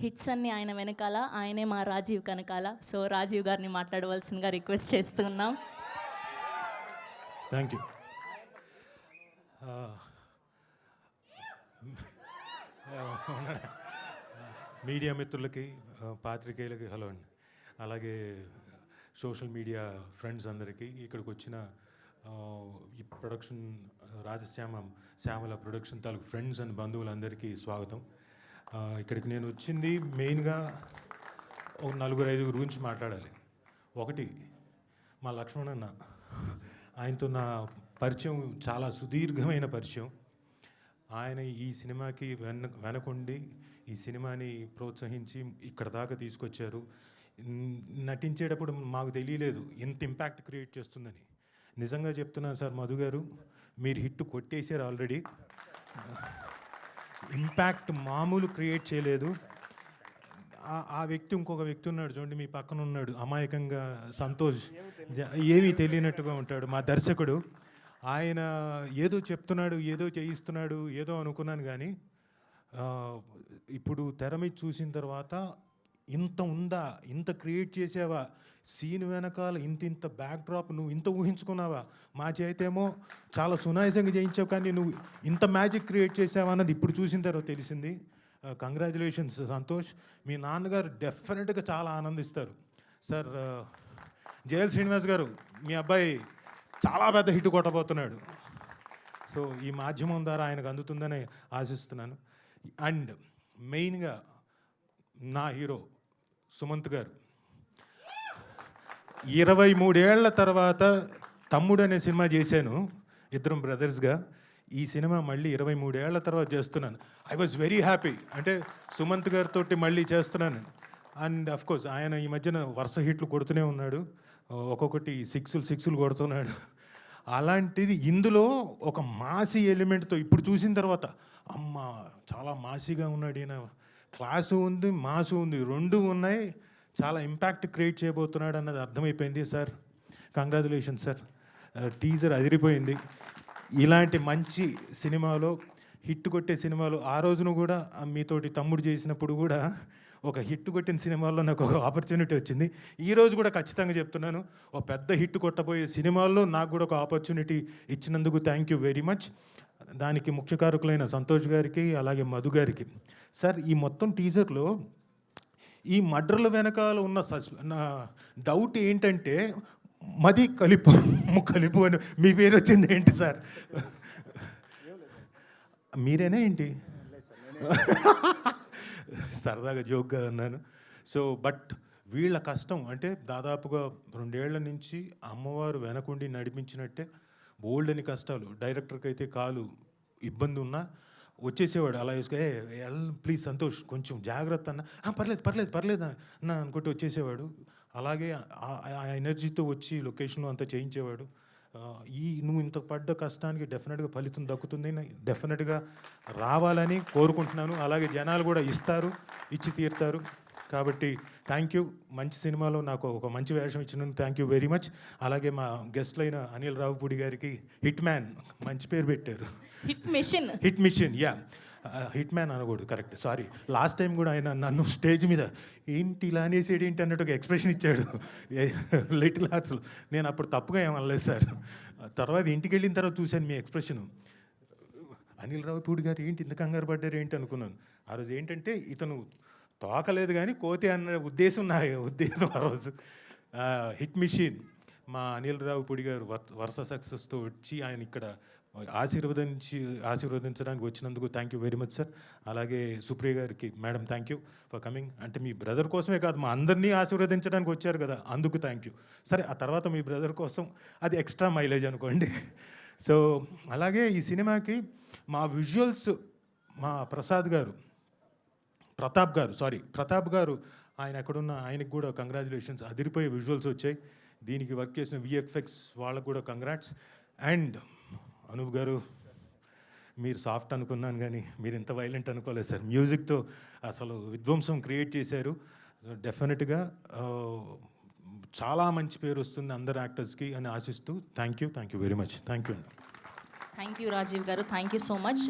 Hits అన్ని ఆయన వెనకాల, ఆయనే మా రాజీవ్ కనకాల. సో రాజీవ్ గారిని మాట్లాడవలసిందిగా రిక్వెస్ట్ చేస్తున్నాం. Thank you. మీడియా మిత్రులకి, పాత్రికేయులకి హలో అండి. అలాగే సోషల్ మీడియా ఫ్రెండ్స్ అందరికీ, ఇక్కడికి వచ్చిన ఈ ప్రొడక్షన్ శ్యామల ప్రొడక్షన్ తాలూకు ఫ్రెండ్స్ అండ్ బంధువులందరికీ స్వాగతం. ఇక్కడికి నేను వచ్చింది మెయిన్గా ఒక 4-5 గురించి మాట్లాడాలి. ఒకటి, మా లక్ష్మణ్ అన్న, ఆయనతో నా పరిచయం చాలా సుదీర్ఘమైన పరిచయం. ఆయన ఈ సినిమాకి వెనకుండి ఈ సినిమాని ప్రోత్సహించి ఇక్కడ దాకా తీసుకొచ్చారు. నటించేటప్పుడు మాకు తెలియలేదు ఎంత ఇంపాక్ట్ క్రియేట్ చేస్తుందని. నిజంగా చెప్తున్నాను సార్, మధు గారు మీరు హిట్ కొట్టేశారు ఆల్రెడీ. ఇంపాక్ట్ మామూలు క్రియేట్ చేయలేదు. ఆ వ్యక్తి, ఇంకొక వ్యక్తి ఉన్నాడు చూడండి, మీ పక్కన ఉన్నాడు, అమాయకంగా సంతోష్, ఏమీ తెలియనట్టుగా ఉంటాడు, మా దర్శకుడు. ఆయన ఏదో చెప్తున్నాడు, ఏదో చేయిస్తున్నాడు, ఏదో అనుకున్నాను. కానీ ఇప్పుడు తెర మీద చూసిన తర్వాత ఇంత ఉందా, ఇంత క్రియేట్ చేసావా, సీన్ వెనకాల ఇంత బ్యాక్ డ్రాప్, నువ్వు ఇంత ఊహించుకున్నావా? మా చేతేమో చాలా సునాయాసంగా చేయించావు, కానీ నువ్వు ఇంత మ్యాజిక్ క్రియేట్ చేసావా అన్నది ఇప్పుడు చూసిన తర్వాత తెలిసింది. కంగ్రాచులేషన్స్ సంతోష్. మీ నాన్నగారు డెఫినెట్గా చాలా ఆనందిస్తారు. సార్ జేఎల్ శ్రీనివాస్ గారు, మీ అబ్బాయి చాలా పెద్ద హిట్ కొట్టబోతున్నాడు. సో ఈ మాధ్యమం ద్వారా ఆయనకు అందుతుందని ఆశిస్తున్నాను. అండ్ మెయిన్గా నా హీరో సుమంత్ గారు, 23 ఏళ్ల తర్వాత తమ్ముడు అనే సినిమా చేశాను, ఇద్దరం బ్రదర్స్గా. ఈ సినిమా మళ్ళీ 23 ఏళ్ల తర్వాత చేస్తున్నాను. I was very happy. అంటే సుమంత్ గారితో మళ్ళీ చేస్తున్నాను. అండ్ అఫ్కోర్స్ ఆయన ఈ మధ్యన వరుస హిట్లు కొడుతూనే ఉన్నాడు, ఒక్కొక్కటి సిక్స్లు కొడుతున్నాడు. అలాంటిది ఇందులో ఒక మాసి ఎలిమెంట్తో ఇప్పుడు చూసిన తర్వాత, అమ్మ చాలా మాసిగా ఉన్నాడు ఈయన, క్లాసు ఉంది, మాసు ఉంది, రెండు ఉన్నాయి, చాలా ఇంపాక్ట్ క్రియేట్ చేయబోతున్నాడు అన్నది అర్థమైపోయింది. సార్ కంగ్రాచులేషన్ సార్, టీజర్ అదిరిపోయింది. ఇలాంటి మంచి సినిమాలో, హిట్ కొట్టే సినిమాలో, ఆ రోజున కూడా మీతోటి తమ్ముడు చేసినప్పుడు కూడా ఒక హిట్ కొట్టిన సినిమాల్లో నాకు ఒక ఆపర్చునిటీ వచ్చింది. ఈరోజు కూడా ఖచ్చితంగా చెప్తున్నాను, ఒక పెద్ద హిట్ కొట్టబోయే సినిమాల్లో నాకు కూడా ఒక ఆపర్చునిటీ ఇచ్చినందుకు థ్యాంక్ యూ వెరీ మచ్. దానికి ముఖ్య కారకులైన సంతోష్ గారికి, అలాగే మధు గారికి. సార్ ఈ మొత్తం టీజర్లో ఈ మర్డర్ల వెనకాల ఉన్న నా డౌట్ ఏంటంటే, మది కలిపు అని మీ పేరు వచ్చింది ఏంటి సార్? మీరేనా ఏంటి? సరదాగా జోక్గా అన్నాను. సో బట్ వీళ్ళ కష్టం అంటే దాదాపుగా 2 ఏళ్ల నుంచి అమ్మవారు వెనకుండి నడిపించినట్టే బోల్డ్ అని కష్టాలు. డైరెక్టర్కి అయితే కాలు ఇబ్బంది ఉన్నా వచ్చేసేవాడు, అలా వేసుకో, ప్లీజ్ సంతోష్ కొంచెం జాగ్రత్త అన్న, పర్లేదు అన్న అనుకుంటూ వచ్చేసేవాడు. అలాగే ఆ ఎనర్జీతో వచ్చి లొకేషన్లో అంతా చేయించేవాడు. నువ్వు ఇంత పడ్డ కష్టానికి డెఫినెట్గా ఫలితం దక్కుతుంది, డెఫినెట్గా రావాలని కోరుకుంటున్నాను. అలాగే జనాలు కూడా ఇచ్చి తీరుతారు. కాబట్టి థ్యాంక్ యూ. మంచి సినిమాలో నాకు ఒక మంచి వేషం ఇచ్చినందుకు థ్యాంక్ యూ వెరీ మచ్. అలాగే మా గెస్ట్లైన అనిల్ రావుపూడి గారికి హిట్ మ్యాన్ మంచి పేరు పెట్టారు. హిట్ మిషన్ యా, హిట్ మ్యాన్ అనకూడదు, కరెక్ట్, సారీ. లాస్ట్ టైం కూడా ఆయన నన్ను స్టేజ్ మీద ఏంటి ఇలా అనేసేది ఏంటి అన్నట్టు ఒక ఎక్స్ప్రెషన్ ఇచ్చాడు లిటిల్ హార్ట్స్లో. నేను అప్పుడు తప్పుగా ఏమనలేదు సార్. తర్వాత ఇంటికి వెళ్ళిన తర్వాత చూశాను మీ ఎక్స్ప్రెషను. అనిల్ రావుపూడి గారు ఏంటి ఇంత కంగారు పడ్డారు ఏంటి అనుకున్నాను. ఆ రోజు ఏంటంటే ఇతను తోకలేదు కానీ కోతే అన్న ఉద్దేశం ఆ రోజు. హిట్ మిషన్ మా అనిల్ రావుపూడి గారు వరుస సక్సెస్తో వచ్చి ఆయన ఇక్కడ ఆశీర్వదించడానికి వచ్చినందుకు thank you very much sir. అలాగే సుప్రియ గారికి, madam thank you for coming. అంటే మీ బ్రదర్ కోసమే కాదు, మా అందరినీ ఆశీర్వదించడానికి వచ్చారు కదా, అందుకు థ్యాంక్ యూ. సరే, ఆ తర్వాత మీ బ్రదర్ కోసం అది ఎక్స్ట్రా మైలేజ్ అనుకోండి. సో అలాగే ఈ సినిమాకి మా విజువల్స్ మా ప్రతాప్ గారు ఆయన ఎక్కడున్న ఆయనకు కూడా కంగ్రాచులేషన్స్. అదిరిపోయే విజువల్స్ వచ్చాయి. దీనికి వర్క్ చేసిన విఎఫ్ఎక్స్ వాళ్ళకు కూడా కంగ్రాట్స్. అండ్ అనూప్ గారు, మీరు సాఫ్ట్ అనుకున్నాను కానీ మీరు ఇంత వైలెంట్ అనుకోలేదు సార్. మ్యూజిక్తో అసలు విధ్వంసం క్రియేట్ చేశారు. డెఫినెట్గా చాలా మంచి పేరు వస్తుంది అందరు యాక్టర్స్కి అని ఆశిస్తూ thank you very much. Thank you Rajeev garu, thank you so much.